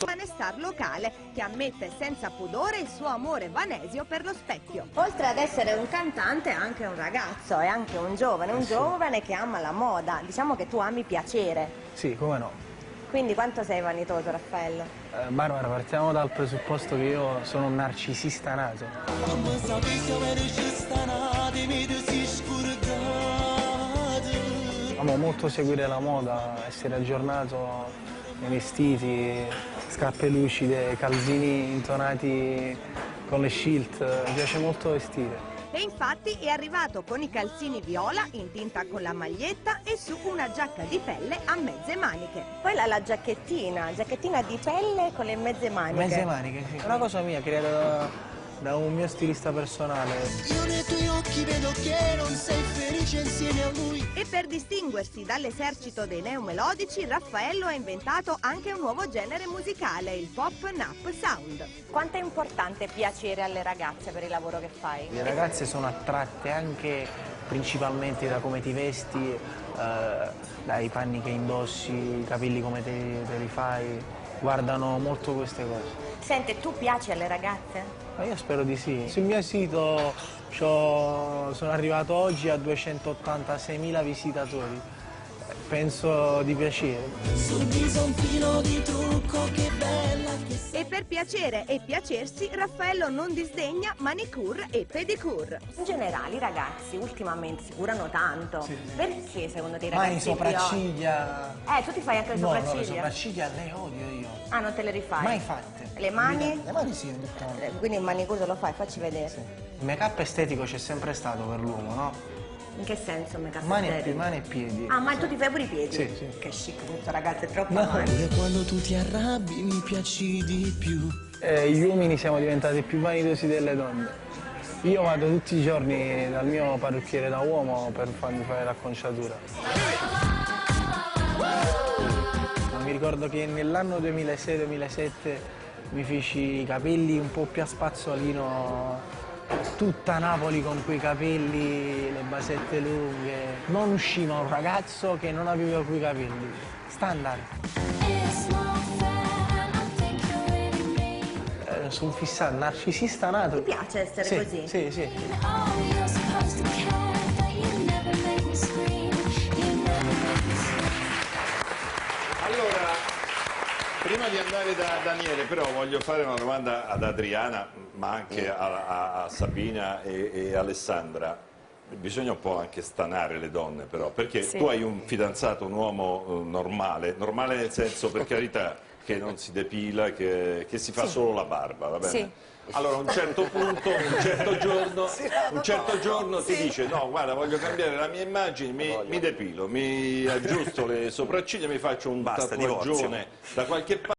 giovane star locale che ammette senza pudore il suo amore vanesio per lo specchio. Oltre ad essere un cantante è anche un ragazzo, è anche un giovane che ama la moda. Diciamo che tu ami piacere. Sì, come no. Quindi quanto sei vanitoso, Raffaello? Barbara, partiamo dal presupposto che io sono un narcisista nato. Amo molto seguire la moda, essere aggiornato nei vestiti, scarpe lucide, calzini intonati con le shirt, mi piace molto vestire. E infatti è arrivato con i calzini viola in tinta con la maglietta e su una giacca di pelle a mezze maniche. Quella è la giacchettina di pelle con le mezze maniche. Mezze maniche, sì. È una cosa mia, creata da un mio stilista personale. Io nei tuoi occhi vedo che non sei felice insieme a lui. E per distinguersi dall'esercito dei neomelodici, Raffaello ha inventato anche un nuovo genere musicale, il pop nap sound. Quanto è importante piacere alle ragazze per il lavoro che fai? Le ragazze sono attratte anche principalmente da come ti vesti, dai panni che indossi, i capelli come te li fai, guardano molto queste cose. Senti, tu piaci alle ragazze? Ma io spero di sì. Sul mio sito sono arrivato oggi a 286.000 visitatori. Penso di piacere. Sul viso un filo di trucco, che bella che sei. E per piacere e piacersi, Raffaello non disdegna manicure e pedicure. In generale i ragazzi ultimamente si curano tanto. Sì. Perché secondo te i Ma ragazzi i sopracciglia... tu ti fai anche le No, sopracciglia? no, le sopracciglia le odio io. Ah, non te le rifai? Mai fatte. Le mani? Le mani sì, ogni tanto. Quindi il manicure lo fai, facci vedere. Sì. Il make-up estetico c'è sempre stato per l'uomo, no? In che senso make-up Mani estetico? e piedi. Ah, ma tu ti fai pure i piedi? Sì, sì. Che chic questo ragazzo, è troppo No. avanti. Pure quando tu ti arrabbi mi piaci di più. Gli uomini siamo diventati più vanitosi delle donne. Io vado tutti i giorni dal mio parrucchiere da uomo per farmi fare l'acconciatura. Mi ricordo che nell'anno 2006-2007 mi feci i capelli un po' più a spazzolino, tutta Napoli con quei capelli, le basette lunghe. Non usciva un ragazzo che non aveva quei capelli. Standard. Sono fissato, narcisista nato. Ti piace essere così? Sì, sì. Allora, prima di andare da Daniele, però voglio fare una domanda ad Adriana, ma anche a Sabina e Alessandra. Bisogna un po' anche stanare le donne, però, perché tu hai un fidanzato, un uomo normale nel senso, per carità, che non si depila, che si fa solo la barba, va bene? Sì. Allora a un certo punto, un certo giorno ti dice no, guarda, voglio cambiare la mia immagine, mi depilo, mi aggiusto le sopracciglia, mi faccio un tatuaggione da qualche parte.